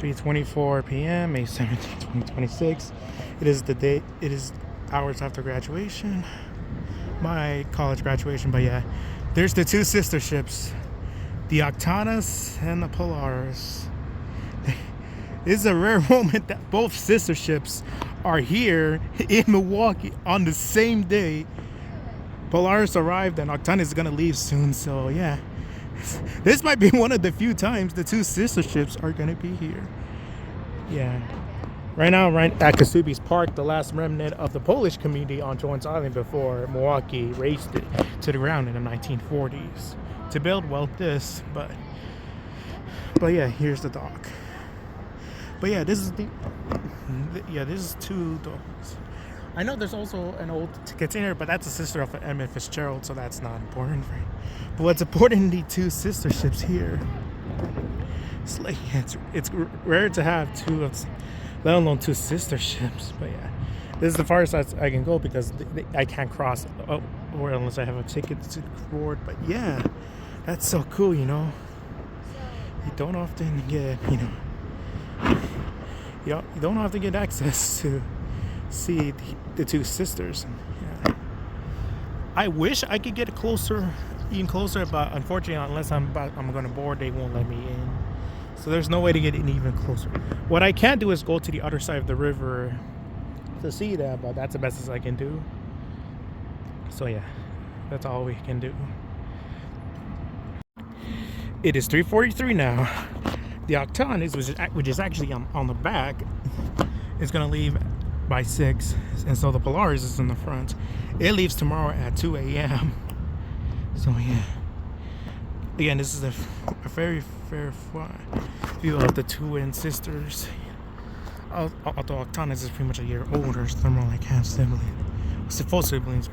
3:24 p.m. May 17, 2026. It is the day. It is hours after graduation, my college graduation. But yeah, there's the two sister ships, the Octantis and the Polaris. This is a rare moment that both sister ships are here in Milwaukee on the same day. Polaris arrived and Octantis is gonna leave soon, so yeah. This might be one of the few times the two sister ships are gonna be here. Yeah. Right now, right at Kasubi's Park, the last remnant of the Polish community on Jones Island before Milwaukee razed it to the ground in the 1940s to build this. But yeah, here's the dock. But yeah, this is this is two docks. I know there's also an old container, but that's a sister of Emmett Fitzgerald, so that's not important, right? But what's important, the two sister ships here. It's like it's rare to have two of, let alone two sister ships. But yeah, this is the farthest I can go because I can't cross or unless I have a ticket to board. But yeah, that's so cool, you know. You don't often get, you don't often get access to see the two sisters. Yeah. I wish I could get even closer, but unfortunately, unless I'm going to board, they won't let me in. So there's no way to get in even closer. What I can do is go to the other side of the river to see that, but that's the best as I can do. So yeah, that's all we can do. It is 3:43 now. The Octantis, which is actually on the back, is going to leave by 6, and so the Polaris is in the front. It leaves tomorrow at 2 a.m. So yeah, again, this is a very fair view of the twin sisters. Although Octantis is pretty much a year older, so they're more like half siblings, full siblings.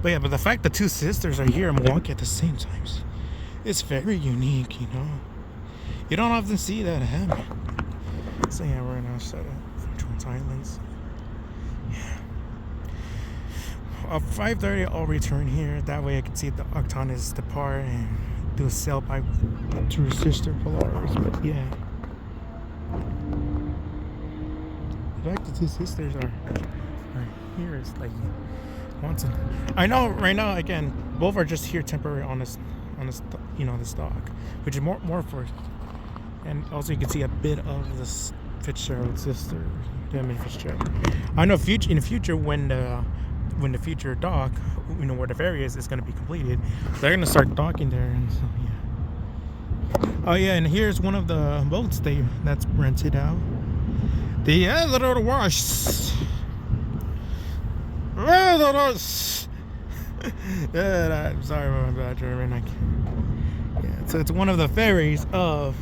But the fact that two sisters are here in Milwaukee at the same time, it's very unique, you know. You don't often see that happen. So yeah, we're gonna set up for Islands. Yeah. At 5:30, I'll return here. That way I can see the Octantis depart and do a sail by to her sister Polaris. But yeah, the fact the two sisters are here is like once. I know right now again, both are just here temporary on this this dock, which is more for. And also you can see a bit of this Fitzgerald sister, Demi Fitzgerald. I know in the future when the future dock, where the ferry is going to be completed, they're going to start docking there, and so yeah. Oh yeah, and here's one of the boats that's rented out. The Elder Wash. Yeah, I'm sorry about my bad German. Yeah, so it's one of the ferries of.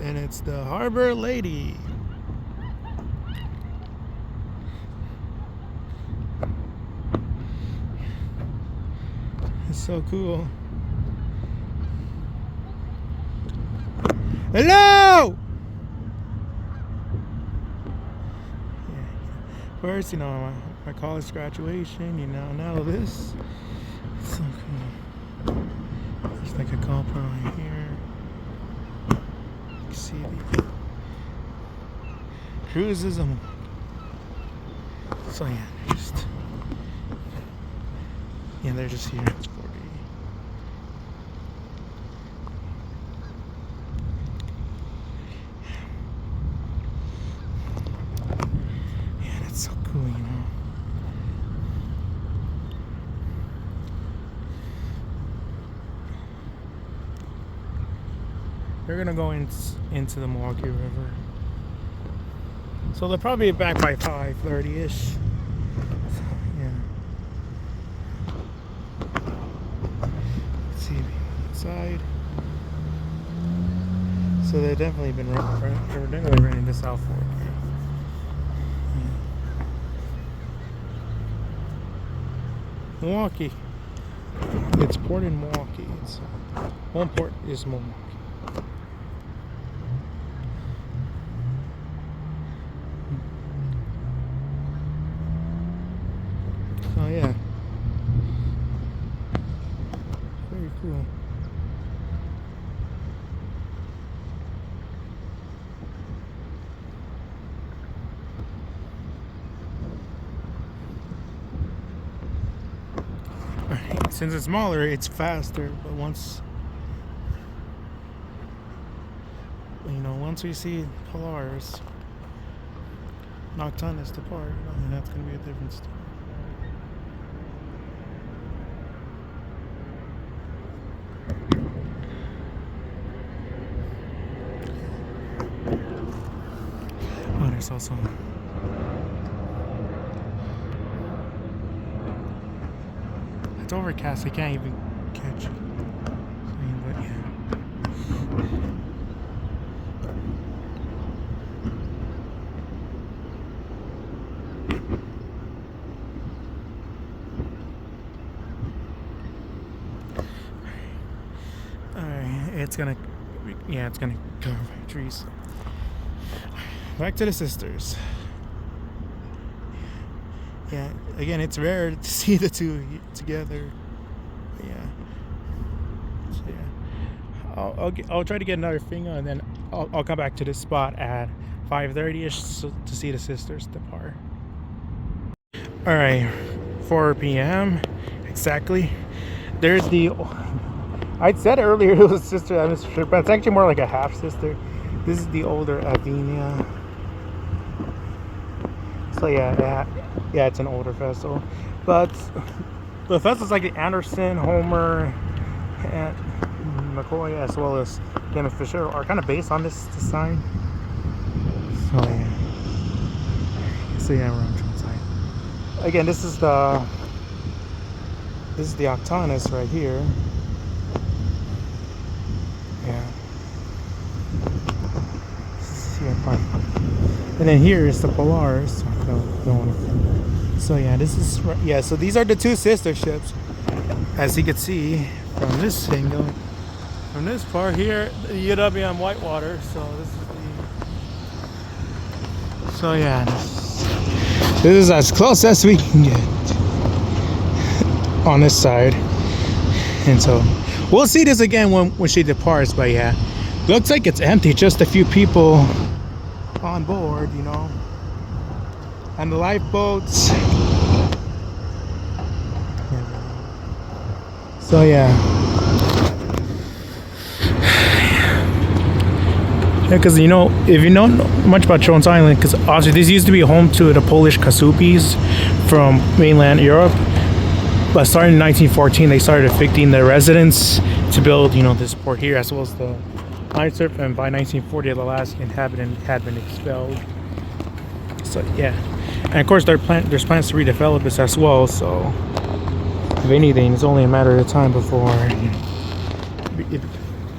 And it's the Harbor Lady. It's so cool. Hello! Yeah. First, my college graduation, now this. It's so cool. There's like a GoPro right here. See the cruises. So yeah, they're just here. It's 40. Yeah, that's so cool, They're gonna go into the Milwaukee River, so they'll probably be back by 5:30ish. Yeah. Let's see inside. So they've definitely been running this out for it. Yeah. Milwaukee. It's port in Milwaukee. Home port is Milwaukee. Oh yeah, very cool. since it's smaller, it's faster. But once once we see Polaris, Octantis depart, then that's gonna be a different story. Oh, there's also. It's overcast. I can't even catch it. But yeah. Alright, it's gonna cover by trees. Back to the sisters. Yeah, again, it's rare to see the two together. But yeah. So yeah, I'll try to get another finger, and then I'll come back to this spot at 5:30ish to see the sisters depart. All right, 4 p.m. exactly. There's the. I said earlier it was a sister atmosphere, but it's actually more like a half sister. This is the older Athenia. So yeah, it's an older vessel, but the vessels like the Anderson, Homer, and McCoy, as well as Game of Fisher, are kind of based on this design. So yeah, we're on the side. Again, this is the Octantis right here. Yeah. And then here is the Polaris. So yeah, so these are the two sister ships. As you can see from this angle, from this part here, the UW on Whitewater. So yeah, this is as close as we can get on this side. And so we'll see this again when she departs. But yeah, looks like it's empty. Just a few people on board, and the lifeboats. So yeah, because if you know much about Jones Island, because obviously this used to be home to the Polish Kasupis from mainland Europe, but starting in 1914 they started evicting the residents to build this port here, as well as the iron surf, and by 1940 the last inhabitant had been expelled. So yeah, and of course there's plans to redevelop this as well. So if anything, it's only a matter of time before,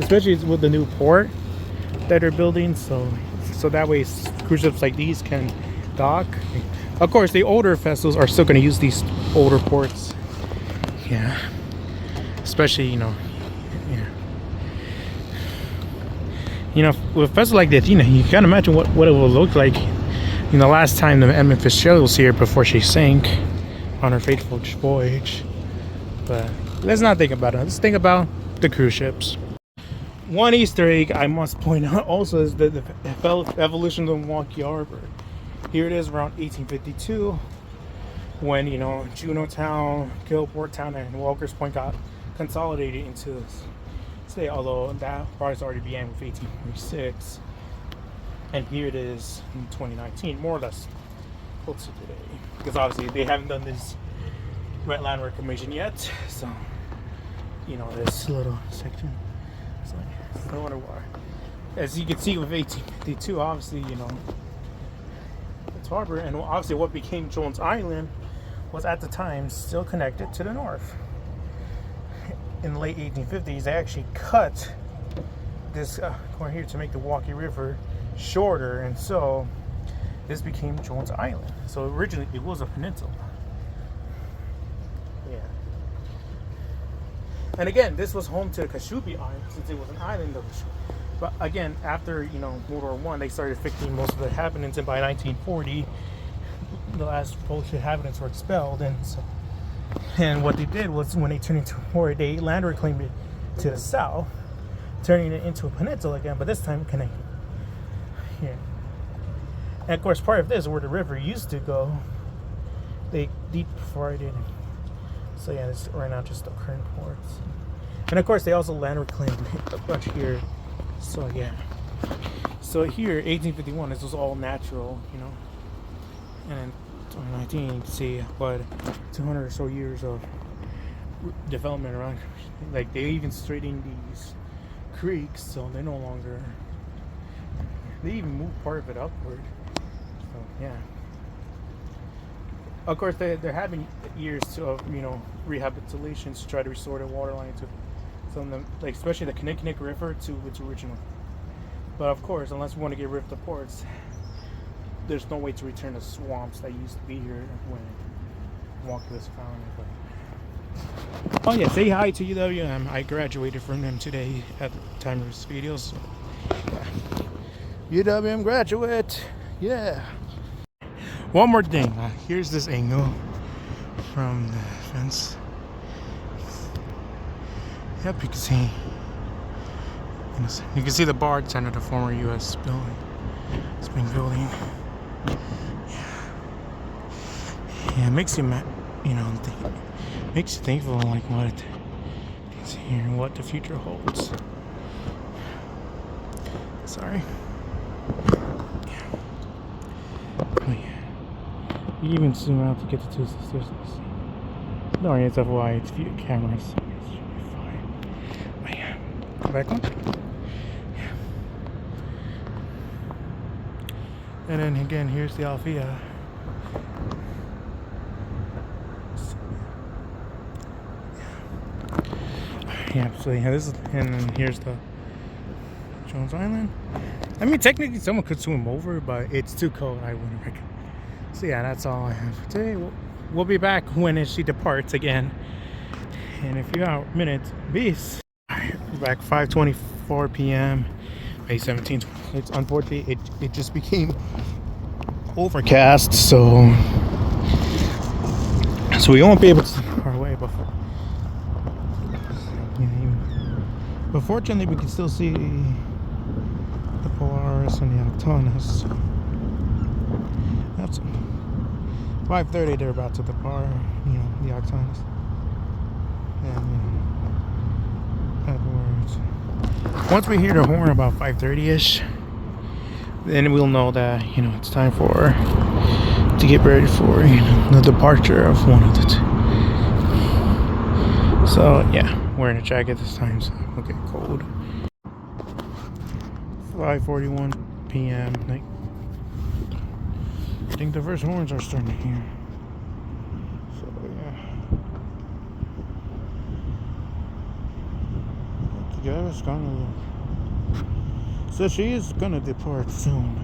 especially with the new port that they're building. So that way cruise ships like these can dock. Of course, the older vessels are still going to use these older ports. Yeah, especially with a vessel like that, you can't imagine what it will look like. Last time the Edmund Fitzgerald was here before she sank on her fateful voyage. But let's not think about it. Let's think about the cruise ships. One Easter egg I must point out also is the evolution of the Milwaukee Harbor. Here it is around 1852, when Juneautown, Gilport Town, and Walker's Point got consolidated into state. Although that process already began with 1846, and here it is in 2019, more or less close to today. Because obviously they haven't done this Red Land Reclamation yet, so this little section. So I wonder why. As you can see with 1852, obviously it's harbor, and obviously what became Jones Island was at the time still connected to the north. In the late 1850s, they actually cut this corner here to make the Milwaukee River shorter, and so this became Jones Island. So originally it was a peninsula. Yeah. And again, this was home to the Kashubi Island, since it was an island of Kashubi. But again, after World War I, they started evicting most of the inhabitants, and by 1940, the last Polish inhabitants were expelled. And what they did was, when they turned into war, they land reclaimed it to the south, turning it into a peninsula again, but this time connected here. And of course, part of this, where the river used to go, they deep forested So yeah, it's right now just the current ports. And of course, they also land reclaimed a bunch here. So yeah. So here, 1851, this was all natural, you know. And in 2019, you can see what 200 or so years of development around. Like they even straightened these creeks, so they're no longer. They even moved part of it upward. So yeah. Of course, they're having years of rehabilitations to try to restore the water line to some of them, like especially the Kinnickinnick River to its original. But of course, unless we want to get rid of the ports, there's no way to return the swamps that used to be here when Milwaukee was founded. But, oh yeah, say hi to UWM. I graduated from them today at the time of this video. So yeah. UWM graduate. Yeah. One more thing. Here's this angle from the fence. Yep, you can see. You can see the bartender, the former U.S. building. It's been building. Yeah, it makes you, makes you thankful like what is here and what the future holds. Sorry. Yeah. Oh yeah. You even zoom out to get the two sisters. No, it's FYI, it's view cameras. So it should be fine. But yeah. Back on. Yeah. And then again, here's the Althea. Yeah, so yeah, this is, and then here's the Jones Island. I mean, technically, someone could swim over, but it's too cold. I wouldn't recommend. So yeah, that's all I have for today. We'll be back when she departs again in a few minutes. Peace. We're back 5:24 p.m. May 17th. It's unfortunately it just became overcast, so we won't be able to see our way before. But fortunately, we can still see the Polaris and the Octantis. That's 5:30. They're about to depart. The Octantis. And afterwards, once we hear the horn about 5:30ish, then we'll know that it's time to get ready for the departure of one of the two. So yeah. Wearing a jacket this time, so it'll get cold. 5:41 p.m. I think the first horns are starting to hear. So yeah. The guy's gonna. So she is gonna depart soon.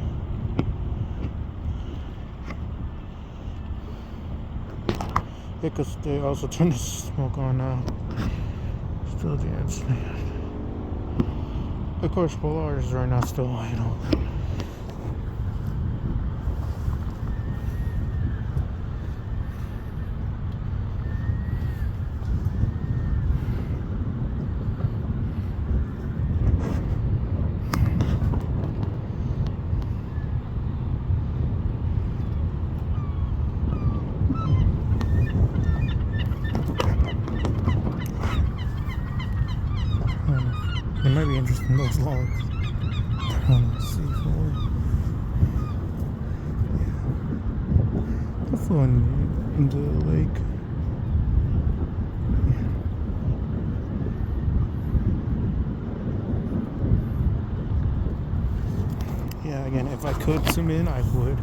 Because they also turn the smoke on now. Still dancing. Of course, Polaris right now still idle. It might be interesting, those logs on the seafloor. Yeah. They're flowing into the lake. Yeah, again, if I could zoom in, I would.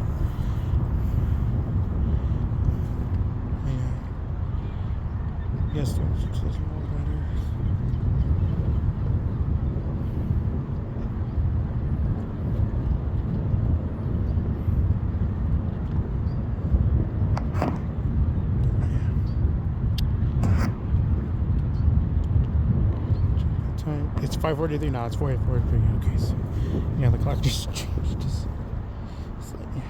Yeah. Yes, there's more letters. It's 5:43 now. It's 4:43. Okay, so yeah, the clock just changed. Slightly.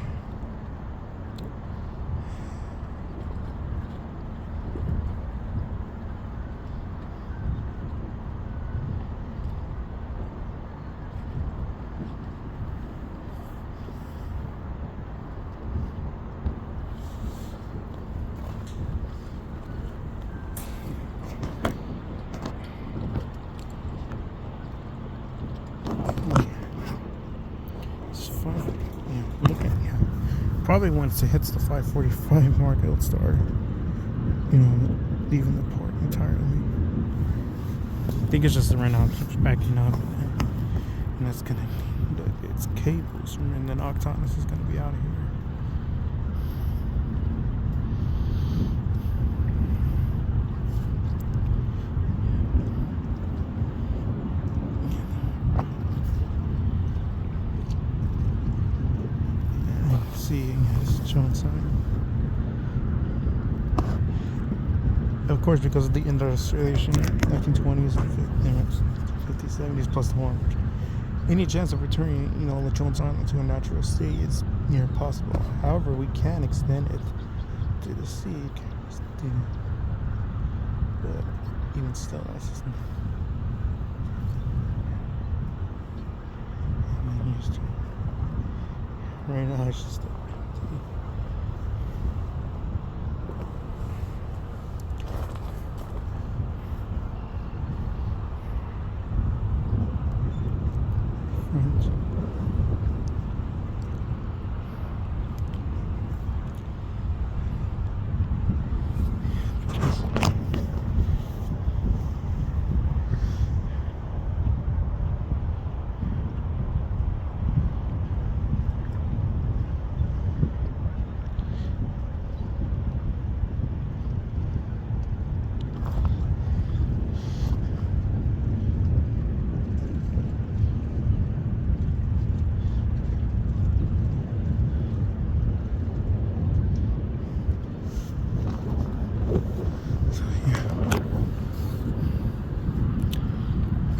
It's fun. Yeah, look at probably once it hits the 5:45 mark, it'll start, leaving the port entirely. I think it's just right now it's backing up, and that's gonna its cables, and then Octantis is gonna be out of here. Seeing his showing sign. Of course, because of the industrialization, 1920s and 50s, 70s, plus the war. Any chance of returning, Lechon's Island to a natural state is near impossible. However, we can extend it to the sea. But even still, that's just. Right now, it's just.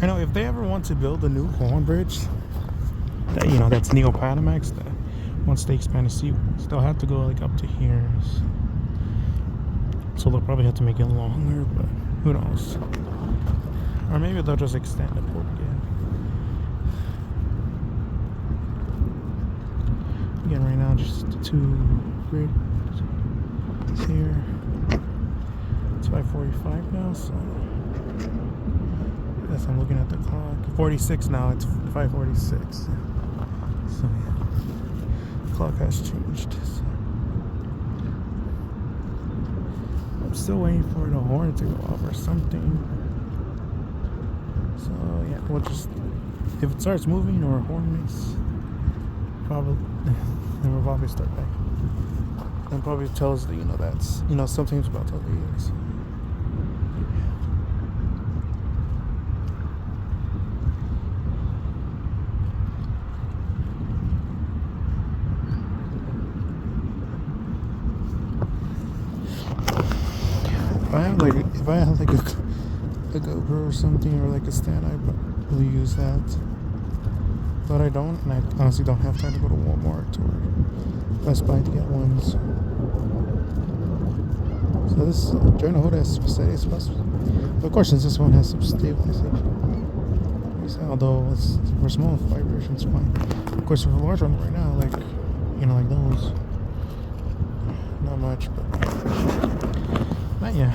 I know if they ever want to build a new horn bridge, that's Neo-Panamax, that once they expand the seawalls, they'll have to go up to here. So they'll probably have to make it longer, but who knows? Or maybe they'll just extend the port again. Again, right now, just the two bridges here. It's 5:45 now, so. Yes, I'm looking at the clock. 46 now, it's 5:46. So yeah, the clock has changed. So. I'm still waiting for the horn to go off or something. So yeah, we'll just, if it starts moving or a horn makes, probably, then we'll probably start back. And probably tells that, that's, something's about to leave. So. If I had a GoPro or something, or a stand, I'd probably use that. But I don't, and I honestly don't have time to go to Walmart or Best Buy to get one. So this joint holder has steady thrust. Of course, since this one has some stabilization, although for small vibrations, fine. Of course, for a large one right now, like those, not much, but yeah.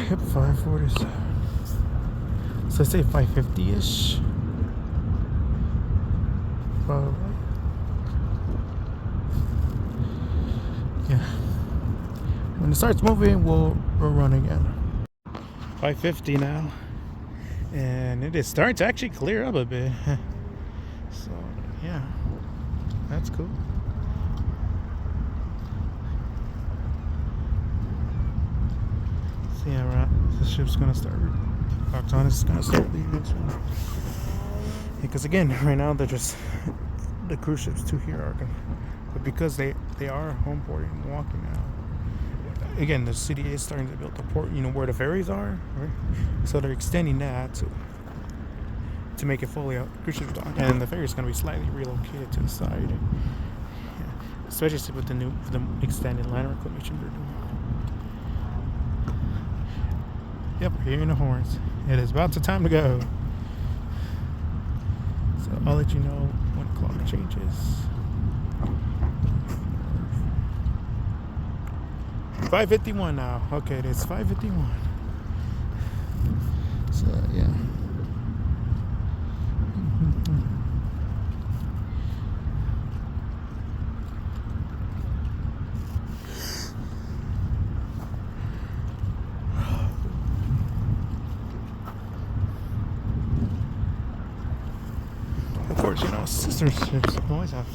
Yep, 5:47. So I say 5:50-ish. Probably. Yeah. When it starts moving, we'll run again. 5:50 now, and it is starting to actually clear up a bit. So yeah, that's cool. Yeah, right. The ship's gonna start. Octantis is gonna start leaving soon. Because again, right now they're just the cruise ships to here are gonna, but because they are home porting in Milwaukee now. Again, the city is starting to build the port. Where the ferries are, right? So they're extending that to make it fully out cruise ship dock, and the ferry is gonna be slightly relocated to the side. Yeah. Especially with the extended line reclamation they're doing. Yep, we're hearing the horns. It is about the time to go. So I'll let you know when the clock changes. 5:51 now. Okay, it is 5:51. So yeah. Of course, you know, sister ships always have.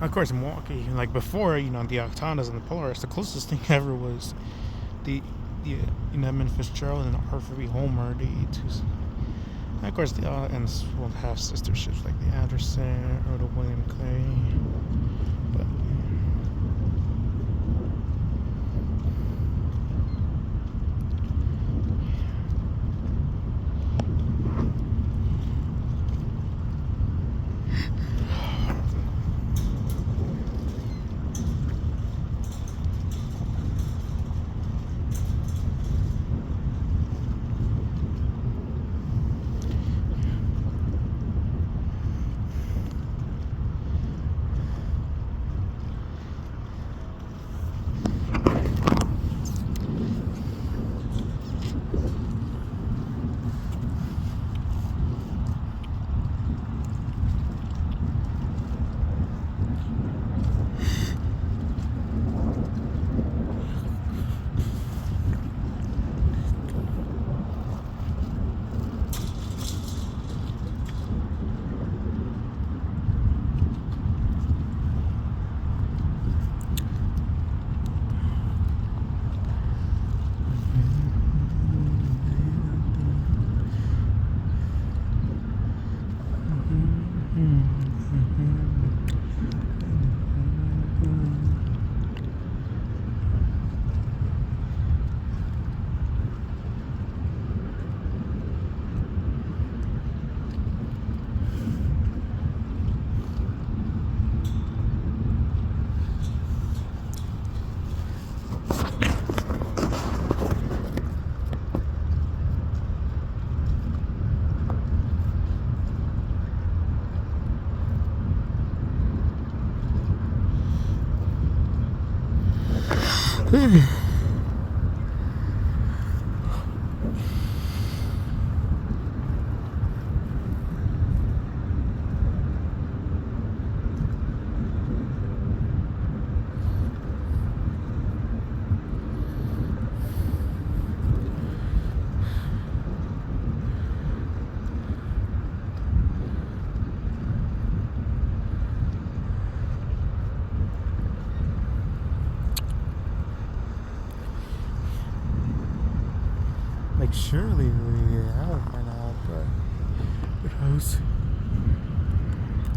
Of course, Milwaukee, like before, you know, the Octantis and the Polaris, the closest thing ever was the Edmund Fitzgerald and Arthur B. Homer, the two. And of course, the ends will have sister ships like the Anderson or the William Clay. But like surely we have by now, but who knows?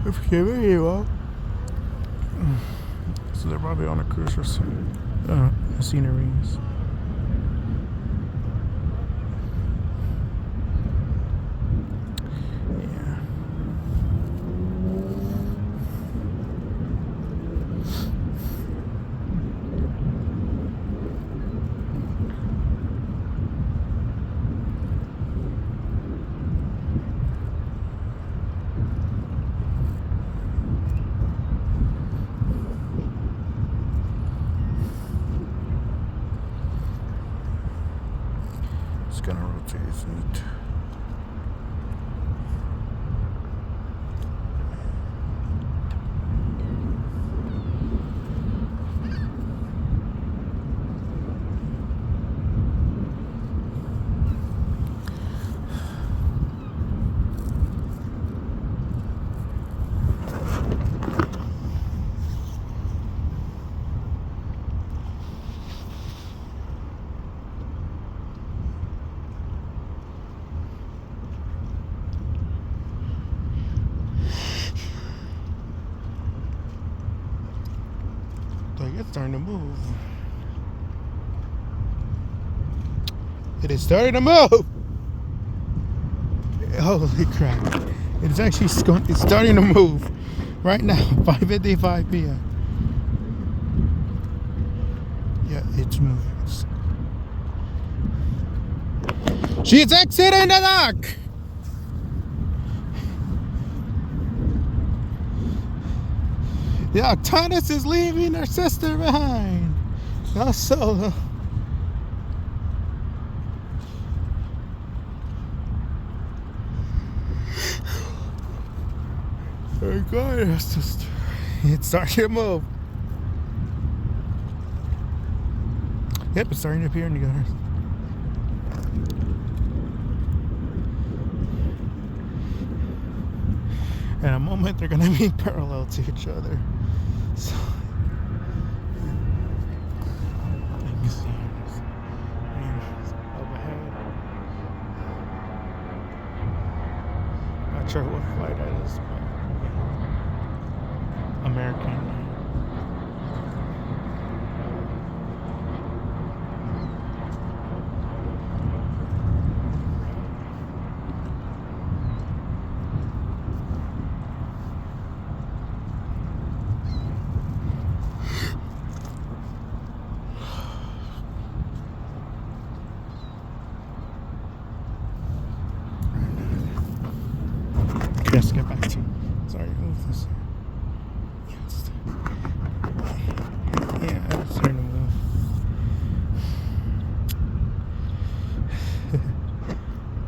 If you very well. So they're probably on a cruise or sceneries. It's gonna rotate it. It's starting to move. It is starting to move. Holy crap! It's actually it's starting to move right now. 5:55 p.m. Yeah, it's moving. She's exiting the dock. The Octantis is leaving her sister behind. Not solo. There goes her sister. It's starting to move. Yep, it's starting to appear in the gutters. In a moment, they're going to be parallel to each other. So, you can see up ahead. Not sure what flight that is, but American. Just get back to. Sorry, move this. Yeah, it's starting to move.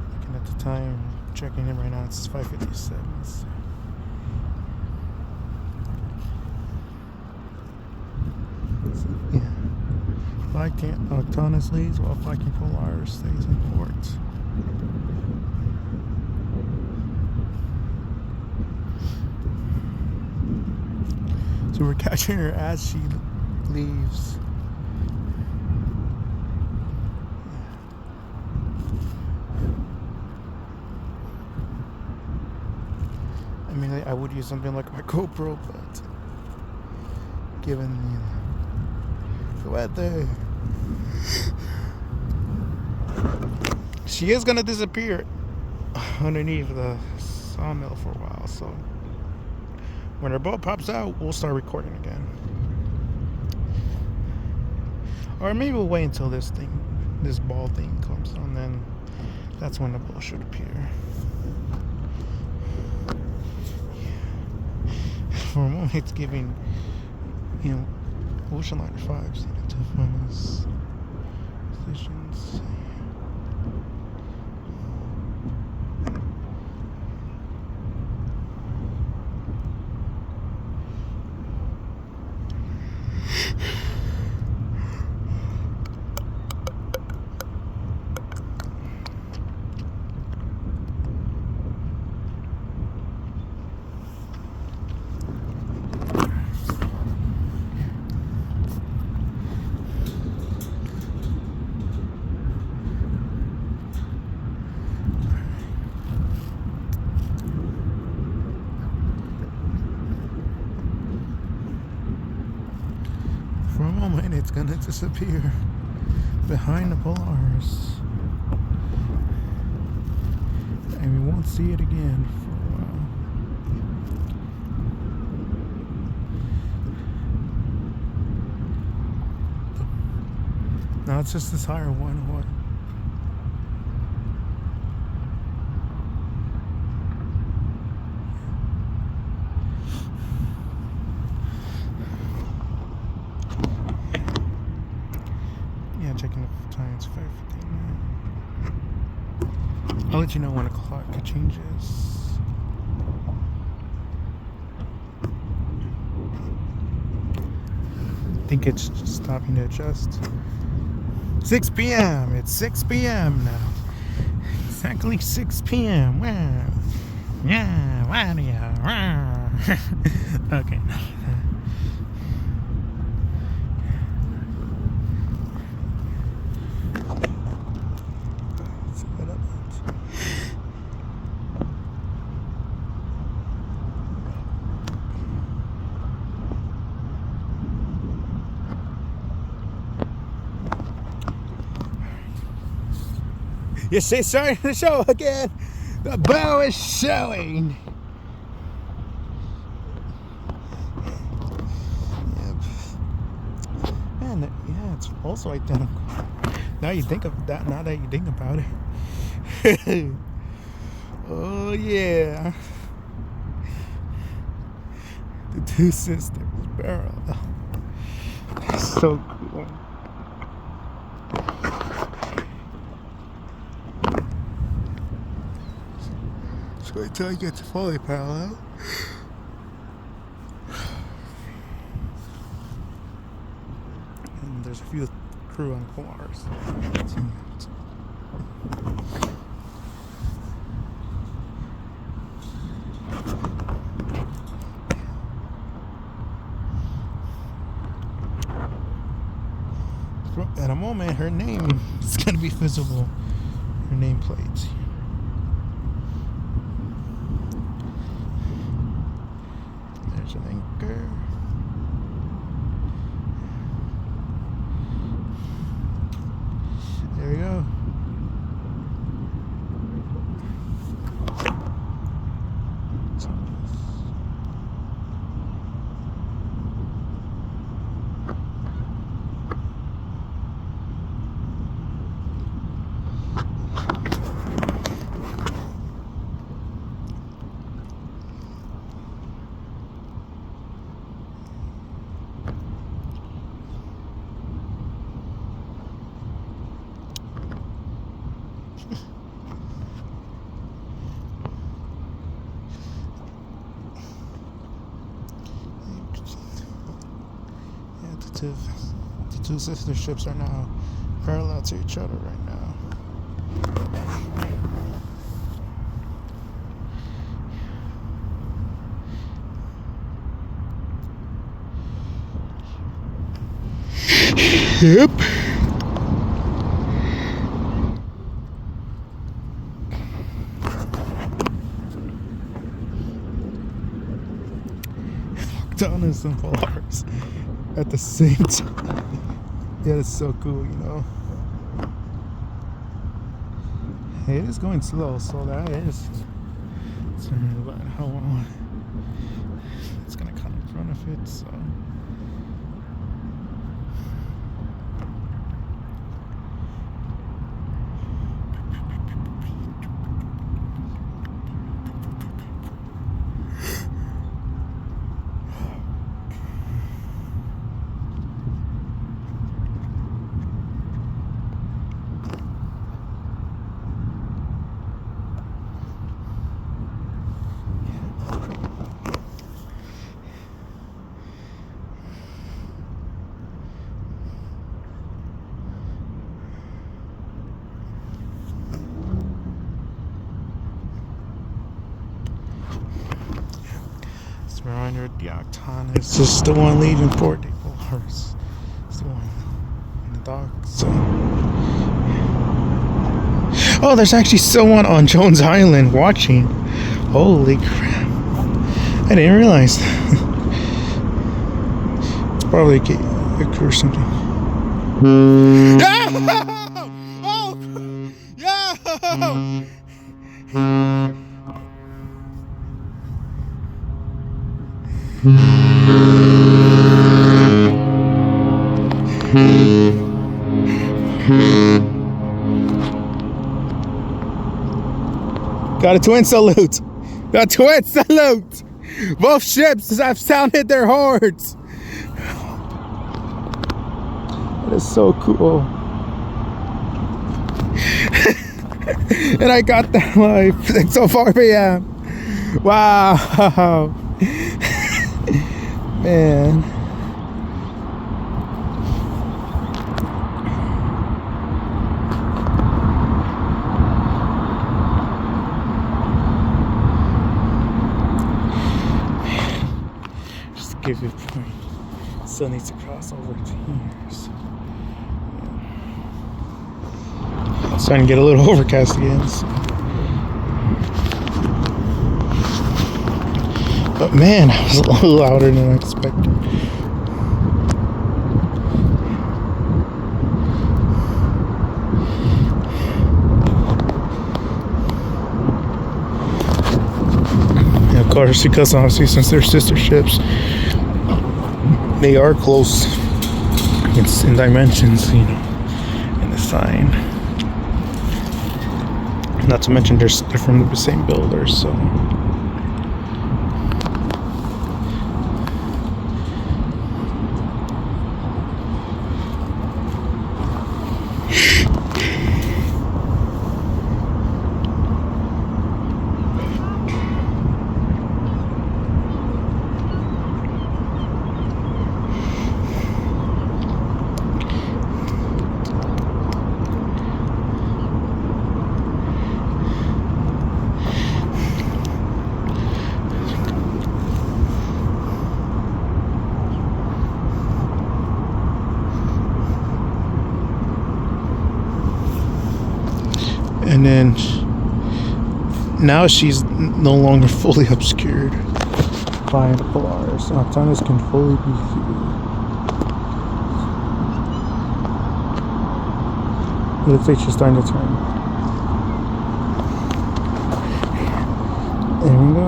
Looking at the time, checking in right now. It's 5:57. Yeah. Viking Octantis leads while Viking Polaris stays in port. So we're catching her as she leaves. I mean, I would use something like my GoPro, but given the weather, she is gonna disappear underneath the sawmill for a while. So when her boat pops out, we'll start recording again. Or maybe we'll wait until this ball thing comes on, then that's when the boat should appear. For a moment, it's giving, Ocean Liner 5s to find us positions. For a moment, it's gonna disappear behind the Polaris, and we won't see it again for a while. Now it's just this higher one. What? Yeah, checking the time. It's 5:59. I'll let you know when the clock changes. I think it's just stopping to adjust. 6 p.m. It's 6 p.m. now. Exactly 6 p.m. Wow. Yeah, wow, yeah. Wow. Okay. You see, starting to show again. The bow is showing. Yep. Man, yeah, it's also identical. Now you think of that. Now that you think about it. Oh yeah. The two sisters parallel. So cool. So wait till I get to fully parallel. And there's a few crew on Polaris. At a moment, her name is going to be visible. Her nameplate. There's an anchor. There we go. The two sister ships are now parallel to each other right now. Yep. Octantis and Polaris at the same time. Yeah, it's so cool, you know. Hey, it is going slow, so that is. But how long it's gonna come in front of it, so. Reminder, the Octantis is the one leading port. Polaris. It's the one in the docks. So. Oh, there's actually someone on Jones Island watching. Holy crap! I didn't realize. It's probably a crew or something. Yeah! Oh! Yeah! Got a twin salute. Got a twin salute. Both ships have sounded their horns. That is so cool. And I got that live. It's so 4 p.m. Wow. Man. Just to give you a point. Still needs to cross over to here. So. It's starting to get a little overcast again. So. But man, it was a little louder than I expected. Yeah, of course, because obviously since they're sister ships, they are close in dimensions, you know, in the sign. Not to mention they're from the same builder, so. And then now she's no longer fully obscured by the Polaris. Octantis can fully be viewed. It looks like she's starting to turn. There we go.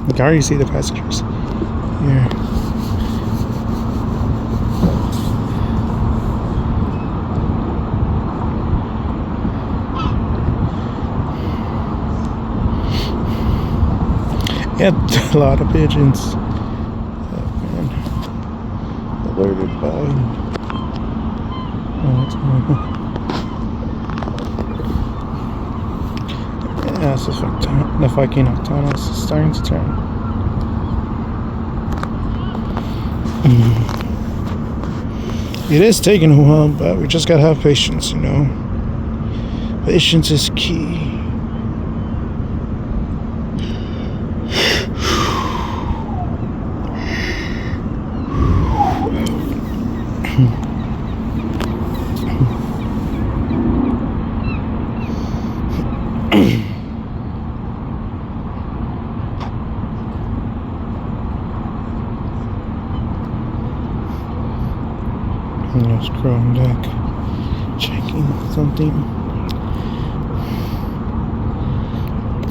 You can already see the passengers here. Yeah, a lot of pigeons have been alerted by. Yeah, so the Viking Octantis is starting to turn. It is taking a while, but we just gotta have patience, you know. Patience is key. Let's grow on deck, checking something.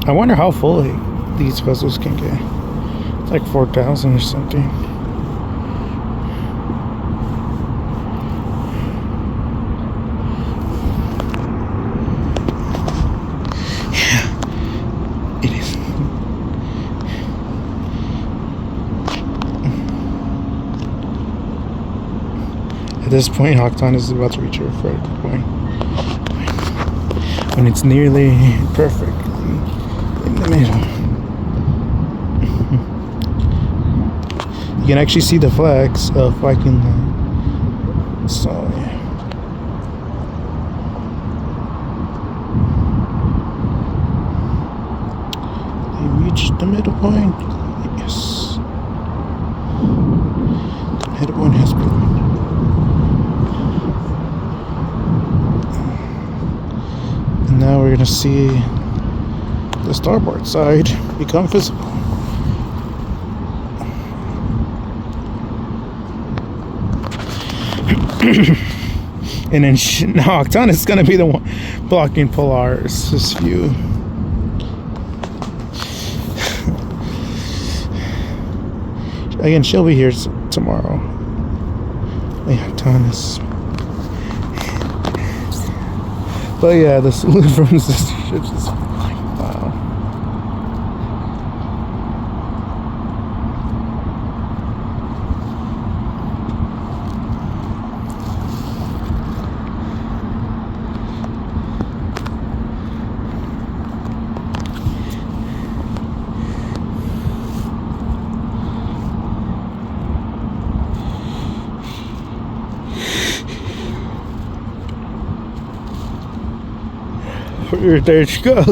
I wonder how full these vessels can get. It's like 4,000 or something. Yeah, it is. At this point, Octantis is about to reach her vertical point when it's nearly perfect in the middle. You can actually see the flags of Viking Lake. So yeah. They reached the middle point. Yes. The middle point has been. Now we're gonna see the starboard side become visible. And then now Octantis is gonna be the one blocking Polaris' view. Again, she'll be here tomorrow. Octantis. But yeah, the salute from the sister ships is like, wow. There she goes.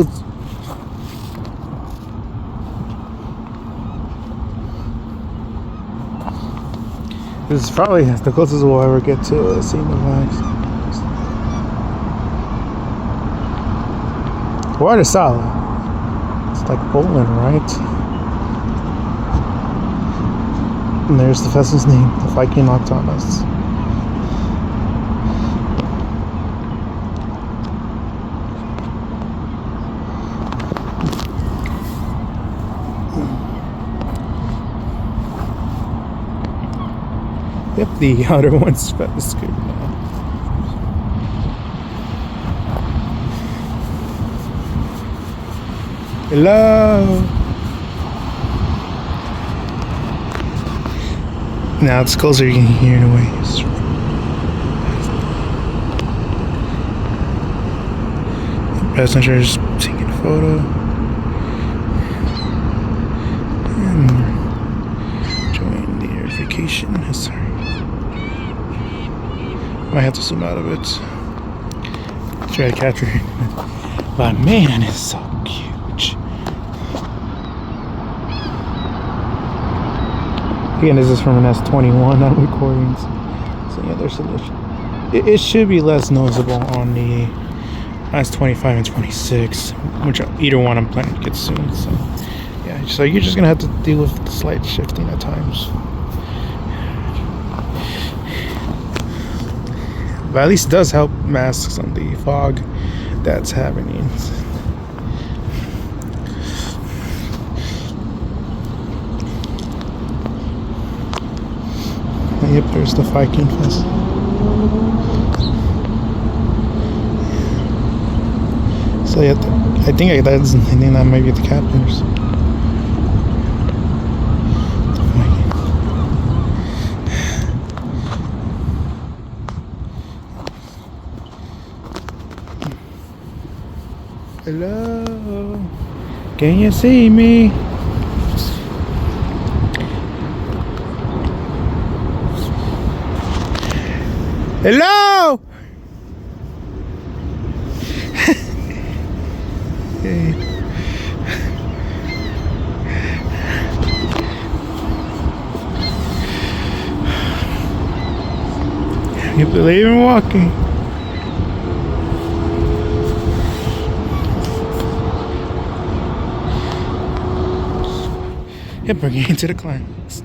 This is probably the closest we'll ever get to seeing the flags. Water solid. It's like Poland, right? And there's the vessel's name, the Viking Octantis. Yep, the other one's about to scoop now. Hello. Now it's closer, you can hear the waves. Passengers taking a photo. And enjoying their vacation. Sorry. Might have to zoom out of it. Try to capture it. But man, it's so huge. Again, this is from an S21 on recordings. So yeah, there's it should be less noticeable on the S25 and 26, which either one I'm planning to get soon. So yeah, so you're just gonna have to deal with the slight shifting at times. But at least it does help mask some of the fog that's happening. Yep, there's the Viking Fest. So yeah, I think that might be the captors. Hello, can you see me? Hello. Hey. You believe in walking? Yep, we're getting to the climax.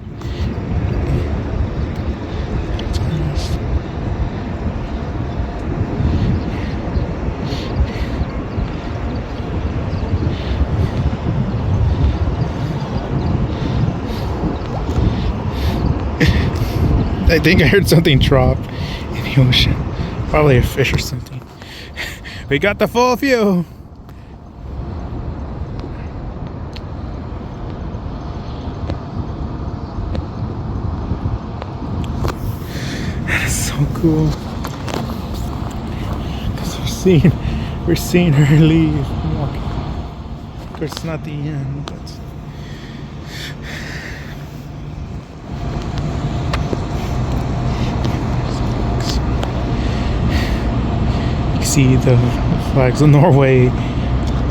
I think I heard something drop in the ocean. Probably a fish or something. We got the full view. That is so cool. Because we're seeing her leave Milwaukee. Of course, it's not the end, but. See the flags of Norway,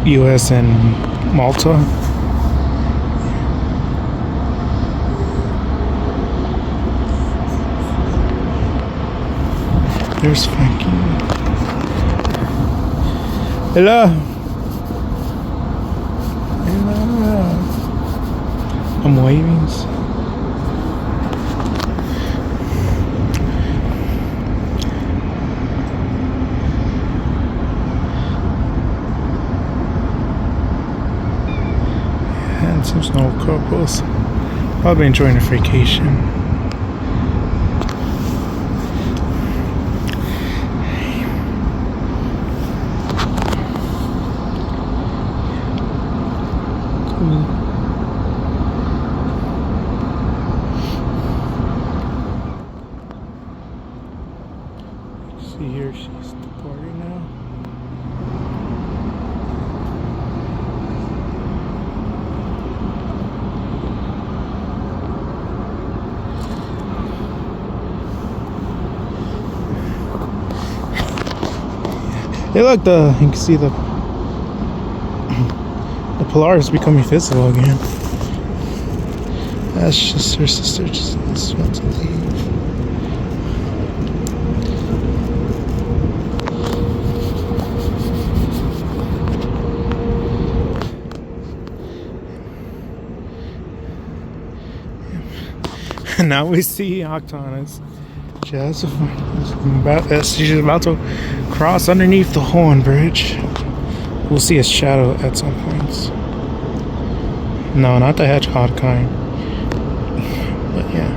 US, and Malta. There's Viking. Hello. Hello. I'm waving. Some snow couples. Probably enjoying a vacation. Cool. See here, she's departing now. Hey, look, you can see the Polaris becoming visible again. That's just her sister just about to leave. Now we see Octantis. She's about to cross underneath the Horn Bridge. We'll see his shadow at some points. No, not the hedgehog kind. But yeah.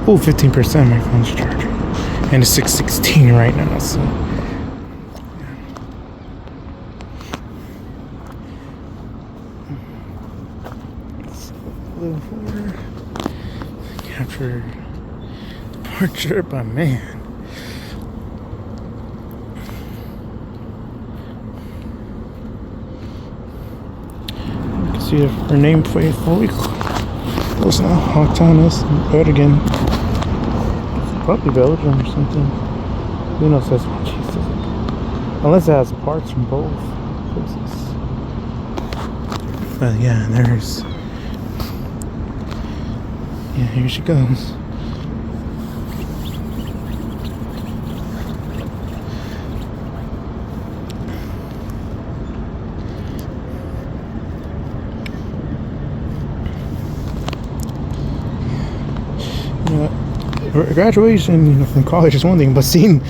Oh, 15% my phone's charging. And it's 6:16 right now, so. Capture departure, but man. You can see her nameplate fully close now. Octantis, but again, probably Belgium or something. Who knows? That's what Jesus. Unless it has parts from both places. But yeah, there's. Yeah, here she goes. Graduation, from college is one thing, but seeing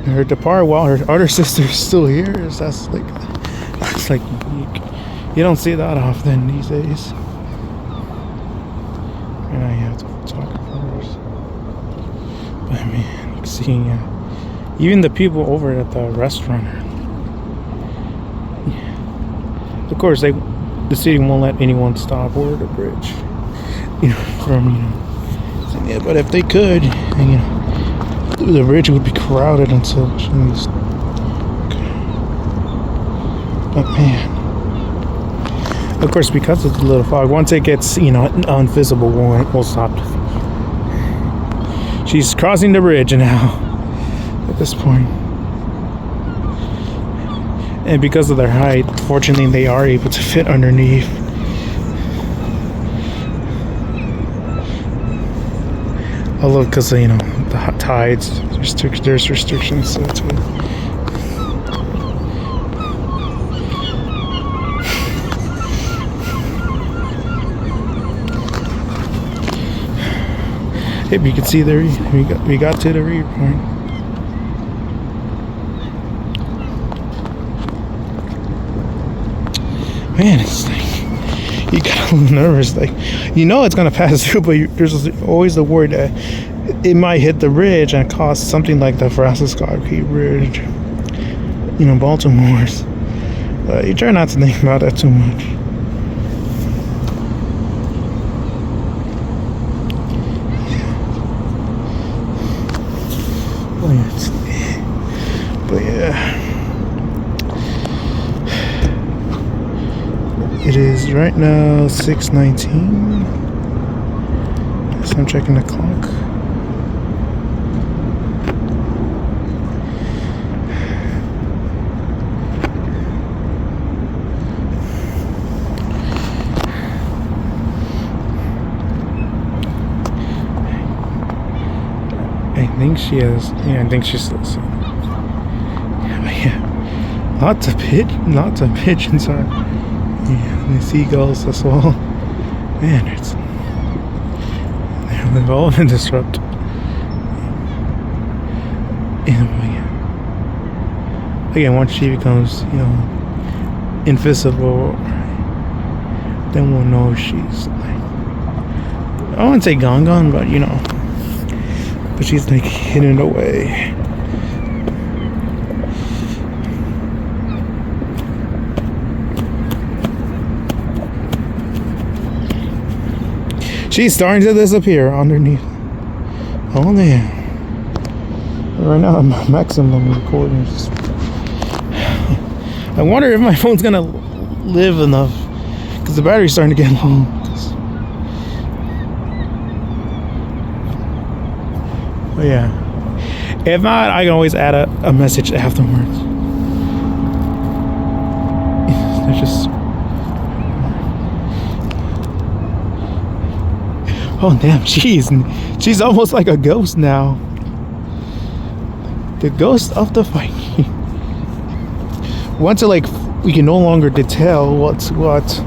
her depart while her other sister's still here, that's like you don't see that often these days. And I have the photographers, but man, seeing even the people over at the restaurant. Of course, the city won't let anyone stop over the bridge, yeah, but if they could, the bridge would be crowded until. But man, of course, because of the little fog, once it gets invisible, we'll stop. She's crossing the bridge now. At this point, and because of their height, fortunately, they are able to fit underneath. Although, because the tides, there's restrictions to it. If you can see there, we got to the rear point. Man, it's like you got a little nervous, like it's gonna pass through, but there's always the worry that it might hit the bridge and cause something like the Francis-Scott-Key Bridge, Baltimore's. But you try not to think about that too much. But yeah. It is right now 6:19. So I'm checking the clock. I think she has. Yeah, I think she's listening. Yeah, lots of pigeons are. Yeah, and the seagulls as well. Man, they've all been disrupted. Yeah, again, once she becomes, invisible, then we'll know she's I wouldn't say gone, but but she's hidden away. She's starting to disappear underneath. Oh man. Right now I'm maximum recording. I wonder if my phone's gonna live enough, because the battery's starting to get low. But yeah. If not, I can always add a message afterwards. It's just. Oh damn, she's almost like a ghost now. The ghost of the Viking. Once we can no longer detail what's what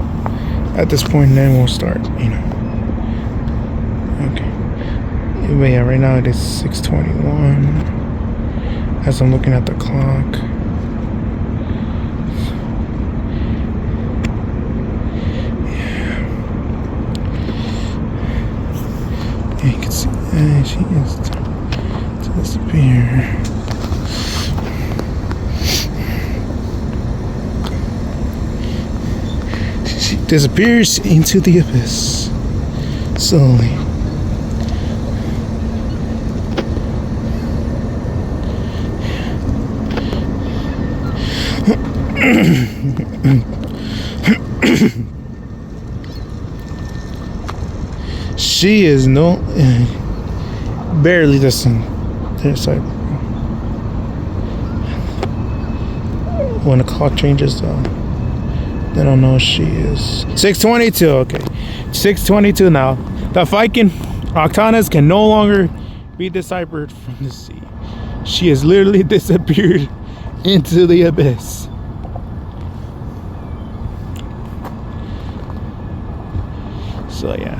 at this point, then we'll start, Okay. But yeah, right now it is 6:21 as I'm looking at the clock. You can see And she is to disappear. She disappears into the abyss slowly. She is barely listening. There's like when the clock changes though, they don't know she is 6:22. Okay, 6:22 now. The Viking Octantis can no longer be deciphered from the sea. She has literally disappeared into the abyss. So yeah.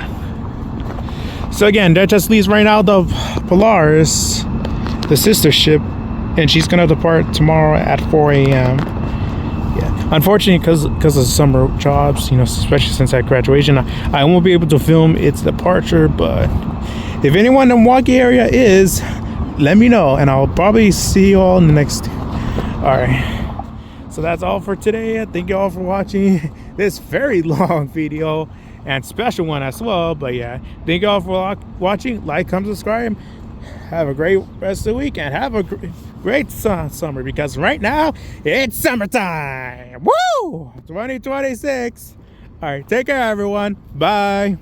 So again, that just leaves right now the Polaris, the sister ship, and she's gonna depart tomorrow at 4 a.m. Yeah, unfortunately, because of summer jobs, you know, especially since at graduation, I won't be able to film its departure. But if anyone in the Milwaukee area is, let me know, and I'll probably see you all in the next. All right. So that's all for today. Thank you all for watching this very long video and special one as well. But yeah, thank you all for watching. Like, comment, subscribe. Have a great rest of the week and have a great summer, because right now it's summertime. Woo! 2026. All right, take care everyone. Bye.